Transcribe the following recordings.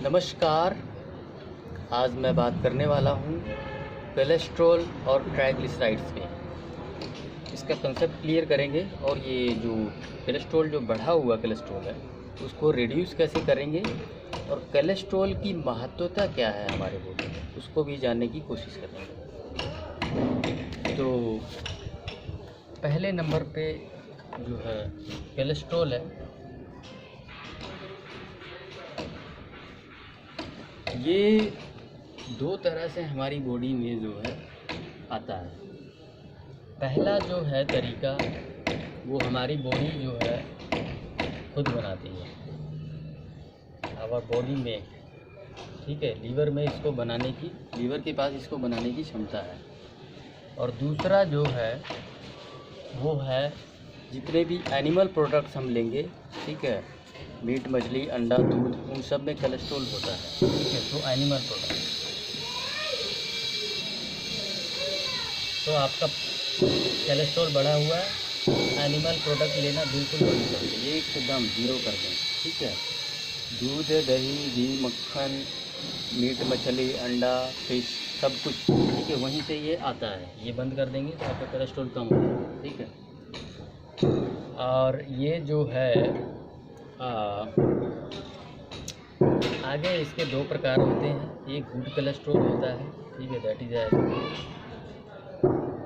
नमस्कार। आज मैं बात करने वाला हूँ कोलेस्ट्रॉल और ट्राइग्लिसराइड्स पे। इसका कंसेप्ट क्लियर करेंगे और ये जो कोलेस्ट्रॉल जो बढ़ा हुआ कोलेस्ट्रॉल है उसको रिड्यूस कैसे करेंगे और कोलेस्ट्रॉल की महत्वता क्या है हमारे बॉडी में उसको भी जानने की कोशिश करेंगे। तो पहले नंबर पे जो है कोलेस्ट्रॉल है, ये दो तरह से हमारी बॉडी में जो है आता है। पहला जो है तरीका वो हमारी बॉडी जो है खुद बनाती है, आवर बॉडी में, ठीक है। लीवर में इसको बनाने की, लीवर के पास इसको बनाने की क्षमता है। और दूसरा जो है वो है जितने भी एनिमल प्रोडक्ट्स हम लेंगे, ठीक है, मीट, मछली, अंडा, दूध, उन सब में कोलेस्ट्रॉल होता है, ठीक है। तो एनिमल प्रोडक्ट, तो आपका कोलेस्ट्रॉल बढ़ा हुआ है, एनिमल प्रोडक्ट लेना बिल्कुल बंद कर दें, ये एकदम ज़ीरो कर दें, ठीक है। दूध, दही, घी, मक्खन, मीट, मछली, अंडा, फिश, सब कुछ, ठीक है, वहीं से ये आता है, ये बंद कर देंगे तो आपका कोलेस्ट्रॉल कम होगा, ठीक है। और ये जो है आगे इसके दो प्रकार होते हैं। एक गुड कोलेस्ट्रॉल होता है, ठीक है, दैट इज़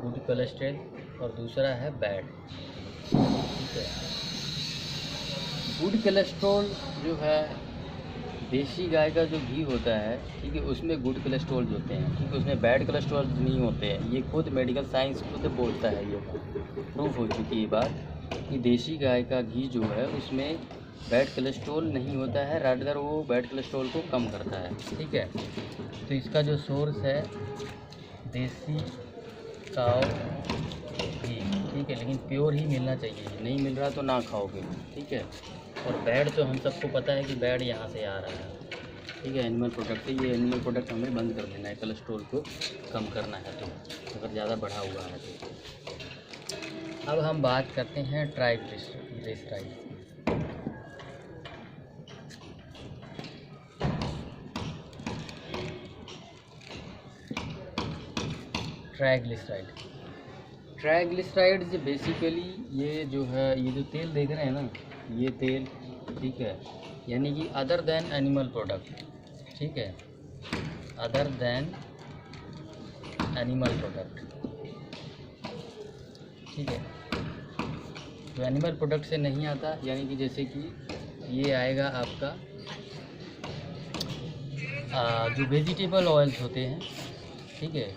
गुड कोलेस्ट्रॉल, और दूसरा है बैड, ठीक है। गुड कोलेस्ट्रॉल जो है देसी गाय का जो घी होता है, ठीक है, उसमें गुड कोलेस्ट्रॉल होते हैं, ठीक है, उसमें बैड कोलेस्ट्रॉल नहीं होते हैं। ये खुद मेडिकल साइंस खुद बोलता है, ये प्रूफ हो चुकी है बात कि देसी गाय का घी जो है उसमें बैड कोलेस्ट्रॉल नहीं होता है, रादर वो बैड कोलेस्ट्रॉल को कम करता है, ठीक है। तो इसका जो सोर्स है देसी काऊ घी, ठीक है, लेकिन प्योर ही मिलना चाहिए, नहीं मिल रहा तो ना खाओगे, ठीक है। और बैड तो हम सबको पता है कि बैड यहाँ से आ रहा है, ठीक है, एनिमल प्रोडक्ट से। ये एनिमल प्रोडक्ट हमें बंद कर देना है, कोलेस्ट्रॉल को कम करना है तो, अगर ज़्यादा बढ़ा हुआ है तो। अब हम बात करते हैं ट्राइग्लिसराइड। ट्राइग्लिसराइड्स बेसिकली ये जो है, ये जो तेल देख रहे हैं ना, ये तेल, ठीक है, यानी कि अदर देन एनिमल प्रोडक्ट, ठीक है, अदर देन एनिमल प्रोडक्ट, ठीक है। तो एनिमल प्रोडक्ट से नहीं आता, यानी कि जैसे कि ये आएगा आपका जो वेजिटेबल ऑयल्स होते हैं, ठीक है,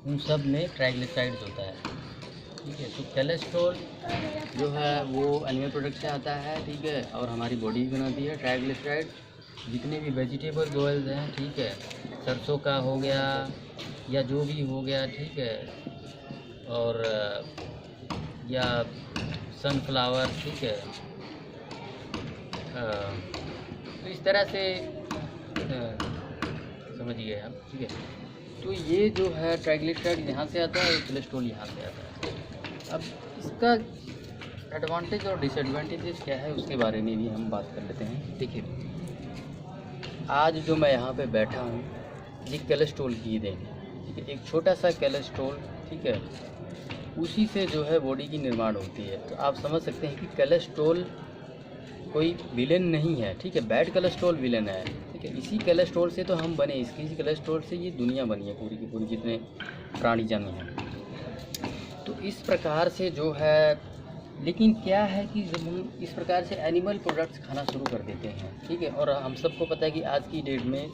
उन सब में ट्राइग्लिसराइड्स होता है, ठीक है। तो कोलेस्ट्रॉल जो है वो एनिमल प्रोडक्ट से आता है, ठीक है, और हमारी बॉडी भी बनाती है। ट्राइग्लिसराइड जितने भी वेजिटेबल ऑयल्स हैं, ठीक है, सरसों का हो गया या जो भी हो गया, ठीक है, और या सनफ्लावर, ठीक है, तो इस तरह से समझिए आप, ठीक है। तो ये जो है ट्राइग्लिसराइड यहाँ से आता है और कोलेस्ट्रॉल यहाँ से आता है। अब इसका एडवांटेज और डिसएडवांटेजेस क्या है उसके बारे में भी हम बात कर लेते हैं। देखिए, आज जो मैं यहाँ पे बैठा हूँ ये कोलेस्ट्रॉल की देन, ठीक है, एक छोटा सा कोलेस्ट्रॉल, ठीक है, उसी से जो है बॉडी की निर्माण होती है। तो आप समझ सकते हैं कि कोलेस्ट्रॉल कोई विलेन नहीं है, ठीक है, बैड कोलेस्ट्रॉल विलेन है, ठीक है। इसी कोलेस्ट्रॉल से तो हम बने, इसी कोलेस्ट्रॉल से ये दुनिया बनी है पूरी की पूरी, जितने प्राणी जन्म हैं। तो इस प्रकार से जो है, लेकिन क्या है कि जब हम इस प्रकार से एनिमल प्रोडक्ट्स खाना शुरू कर देते हैं, ठीक है, और हम सबको पता है कि आज की डेट में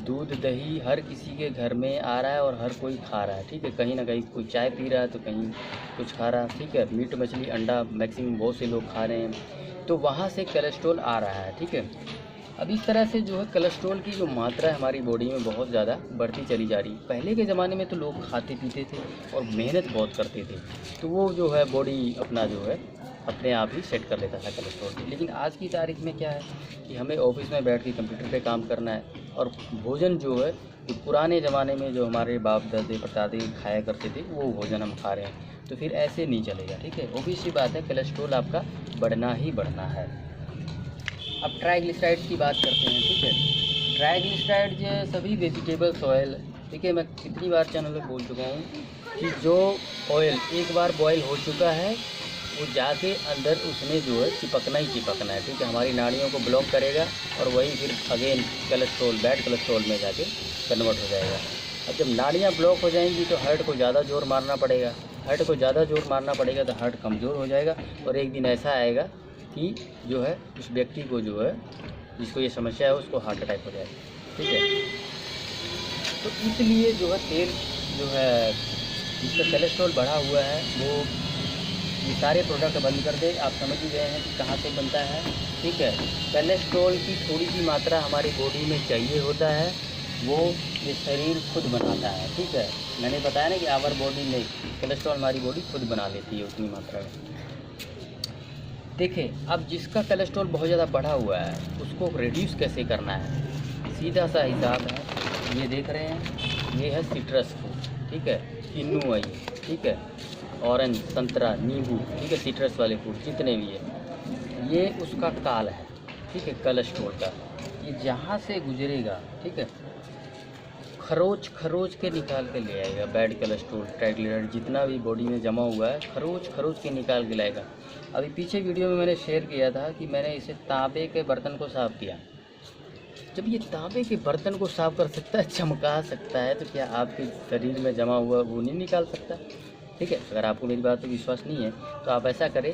दूध, दही हर किसी के घर में आ रहा है और हर कोई खा रहा है, ठीक है, कहीं ना कहीं कोई चाय पी रहा है तो कहीं कुछ खा रहा है, ठीक है। मीट, मछली, अंडा मैक्सिमम बहुत से लोग खा रहे हैं, तो वहाँ से कोलेस्ट्रॉल आ रहा है, ठीक है। अब इस तरह से जो है कोलेस्ट्रॉल की जो मात्रा है हमारी बॉडी में बहुत ज़्यादा बढ़ती चली जा रही है। पहले के ज़माने में तो लोग खाते पीते थे और मेहनत बहुत करते थे, तो वो जो है बॉडी अपना जो है अपने आप ही सेट कर लेता था कोलेस्ट्रॉल। लेकिन आज की तारीख में क्या है कि हमें ऑफिस में बैठ के कंप्यूटर पे काम करना है, और भोजन जो है जो पुराने ज़माने में जो हमारे बाप दादे परदादे खाया करते थे वो भोजन हम खा रहे हैं, तो फिर ऐसे नहीं चलेगा, ठीक है। ऑब्वियस सी बात है कोलेस्ट्रॉल आपका बढ़ना ही बढ़ना है। अब ट्राइग्लिसराइड्स की बात करते हैं, ठीक है। ट्राइग्लिसराइड सभी वेजिटेबल्स ऑयल, देखिए मैं कितनी बार चैनल पे बोल चुका हूँ कि जो ऑयल एक बार बॉयल हो चुका है वो जाके अंदर उसमें जो है चिपकना ही चिपकना है, ठीक है। हमारी नाड़ियों को ब्लॉक करेगा और वही फिर अगेन कोलेस्ट्रॉल, बैड कोलेस्ट्रॉल में जाके कन्वर्ट हो जाएगा। अब जब नाड़ियाँ ब्लॉक हो जाएंगी तो हार्ट को ज़्यादा जोर मारना पड़ेगा, हार्ट को ज़्यादा जोर मारना पड़ेगा तो हार्ट कमज़ोर हो जाएगा और एक दिन ऐसा आएगा कि जो है उस व्यक्ति को जो है जिसको ये समस्या है उसको हार्ट अटैक हो जाएगा, ठीक है। तो इसलिए जो है तेल जो है जिसका कोलेस्ट्रॉल बढ़ा हुआ है वो ये सारे प्रोडक्ट बंद कर दे। आप समझ ही गए हैं कि कहाँ से बनता है, ठीक है। कोलेस्ट्रॉल की थोड़ी सी मात्रा हमारी बॉडी में चाहिए होता है, वो ये शरीर खुद बनाता है, ठीक है। मैंने बताया ना कि आवर बॉडी नहीं, कोलेस्ट्रॉल हमारी बॉडी खुद बना लेती है उतनी मात्रा में। देखिए अब जिसका कोलेस्ट्रॉल बहुत ज़्यादा बढ़ा हुआ है उसको रिड्यूस कैसे करना है, सीधा सा हिसाब है। ये देख रहे हैं, ये है सिट्रस फ्रूट, ठीक है, किन्नू है ये, ठीक है, ऑरेंज, संतरा, नींबू, ठीक है, सिट्रस वाले फ्रूट जितने भी है ये उसका काल है, ठीक है, कोलेस्ट्रॉल का। ये जहाँ से गुजरेगा, ठीक है, खरोच खरोच के निकाल के ले आएगा बैड कोलेस्ट्रॉल, ट्राइग्लिसराइड जितना भी बॉडी में जमा हुआ है खरोच खरोच के निकाल के लाएगा। अभी पीछे वीडियो में मैंने शेयर किया था कि मैंने इसे तांबे के बर्तन को साफ़ किया। जब ये तांबे के बर्तन को साफ़ कर सकता है, चमका सकता है, तो क्या आपके शरीर में जमा हुआ वो नहीं निकाल सकता, ठीक है। अगर आपको मेरी बात पर विश्वास नहीं है तो आप ऐसा करें,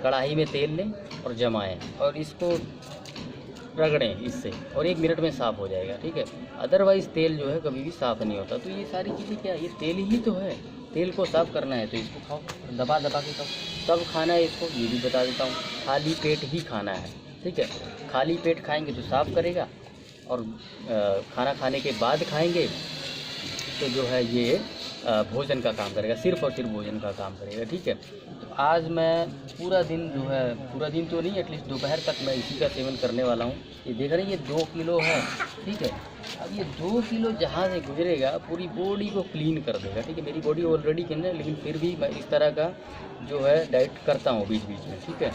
कढ़ाई में तेल लें और जमाएं और इसको रगड़ें इससे और 1 मिनट में साफ़ हो जाएगा, ठीक है। अदरवाइज़ तेल जो है कभी भी साफ़ नहीं होता। तो ये सारी चीज़ें क्या, ये तेल ही तो है, तेल को साफ़ करना है तो इसको खाओ, दबा दबा के खाओ। तब खाना है इसको, ये भी बता देता हूँ, खाली पेट ही खाना है, ठीक है। खाली पेट खाएंगे तो साफ़ करेगा और खाना खाने के बाद खाएंगे तो जो है ये भोजन का काम करेगा, सिर्फ़ और सिर्फ भोजन का काम करेगा, ठीक है। तो आज मैं पूरा दिन जो है, पूरा दिन तो नहीं, एटलीस्ट दोपहर तक मैं इसी का सेवन करने वाला हूँ। ये देख रहे हैं, ये 2 किलो है, ठीक है। अब ये 2 किलो जहाँ से गुजरेगा पूरी बॉडी को क्लीन कर देगा, ठीक है। मेरी बॉडी ऑलरेडी क्लीन है लेकिन फिर भी मैं इस तरह का जो है डाइट करता हूँ बीच बीच में, ठीक है।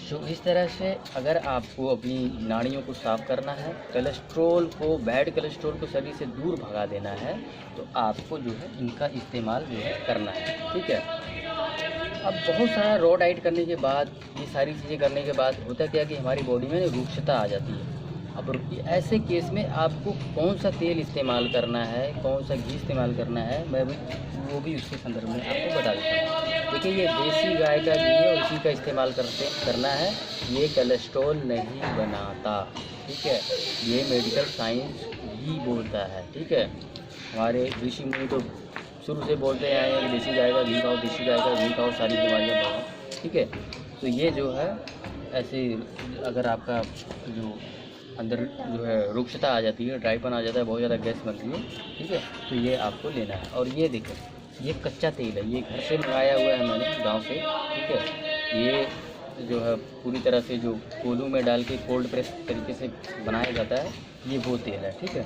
तो इस तरह से अगर आपको अपनी नाड़ियों को साफ़ करना है, कोलेस्ट्रॉल को, बैड कोलेस्ट्रॉल को शरीर से दूर भगा देना है, तो आपको जो है इनका इस्तेमाल जो है करना है, ठीक है। अब बहुत सारा रॉ डाइट करने के बाद, ये सारी चीज़ें करने के बाद होता क्या कि हमारी बॉडी में रुक्षता आ जाती है। अब ऐसे केस में आपको कौन सा तेल इस्तेमाल करना है, कौन सा घी इस्तेमाल करना है, मैं भी वो भी उसके संदर्भ में आपको बता देता हूँ। देखिए ये देसी गाय का घी है और इसी का इस्तेमाल करना है। ये कोलेस्ट्रॉल नहीं बनाता, ठीक है, ये मेडिकल साइंस ही बोलता है, ठीक है। हमारे ऋषि मुनि तो शुरू से बोलते आए हैं कि देसी गाय का घी खाओ, देसी गाय का घी खाओ, सारी बीमारियाँ भागो, ठीक है। तो ये जो है ऐसे अगर आपका जो अंदर जो है रुक्षता आ जाती है, ड्राईपन आ जाता है, बहुत ज़्यादा गैस बनती है, ठीक है, तो ये आपको लेना है। और ये देखो, ये कच्चा तेल है, ये घर से मंगाया हुआ है मैंने गांव से, ठीक है। ये जो है पूरी तरह से जो कोलू में डाल के कोल्ड प्रेस तरीके से बनाया जाता है, ये वो तेल है, ठीक है।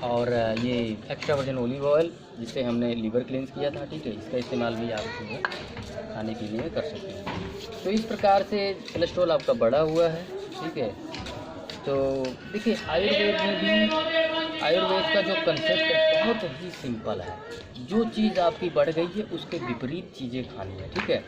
और ये एक्स्ट्रा वर्जिन ओलिव ऑयल जिससे हमने लीवर क्लींस किया था, ठीक है, इसका इस्तेमाल भी आप जो है खाने पीने में कर सकते हैं। तो इस प्रकार से कोलेस्ट्रॉल आपका बढ़ा हुआ है, ठीक है। तो देखिए आयुर्वेद में भी, आयुर्वेद का जो कंसेप्ट है बहुत ही सिंपल है। जो चीज़ आपकी बढ़ गई है उसके विपरीत चीज़ें खानी है, ठीक है।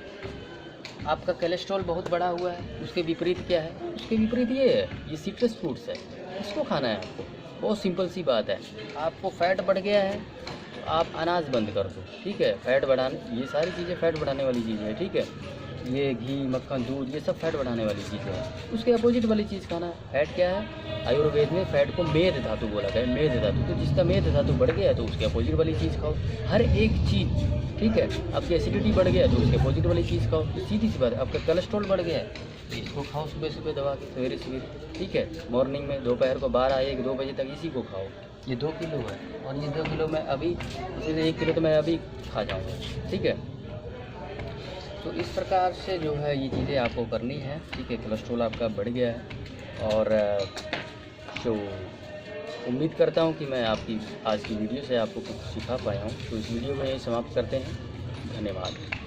आपका कोलेस्ट्रॉल बहुत बढ़ा हुआ है, उसके विपरीत क्या है, उसके विपरीत ये है, ये सिट्रस फ्रूट्स है, इसको खाना है आपको। बहुत सिंपल सी बात है। आपको फैट बढ़ गया है तो आप अनाज बंद कर दो, ठीक है। फैट बढ़ाने, ये सारी चीज़ें फैट बढ़ाने वाली चीज़ें हैं, ठीक है। ये घी, मक्खन, दूध, ये सब फैट बढ़ाने वाली चीज़ें हैं। उसके अपोजिट वाली चीज़ खाना है। फैट क्या है, आयुर्वेद में फैट को मेद धातु बोला गया है, मेद धातु। तो जिसका मेद धातु बढ़ गया है तो उसके अपोजिट वाली चीज़ खाओ, हर एक चीज़, ठीक है। आपकी एसिडिटी बढ़ गया है तो उसके अपोजिट वाली चीज़ खाओ, सीधी सी बात है। आपका कोलेस्ट्रॉल बढ़ गया है तो इसको खाओ सुबह सुबह दबा के, सवेरे सवेरे, ठीक है। मॉर्निंग में, दोपहर को 12-1-2 बजे तक इसी को खाओ। ये 2 किलो है और ये 2 किलो मैं अभी, इसे 1 किलो तो मैं अभी खा जाऊँगा, ठीक है। तो इस प्रकार से जो है ये चीज़ें आपको करनी है, ठीक है। कोलेस्ट्रॉल आपका बढ़ गया है और तो उम्मीद करता हूँ कि मैं आपकी आज की वीडियो से आपको कुछ सिखा पाया हूँ। तो इस वीडियो में यही समाप्त करते हैं। धन्यवाद।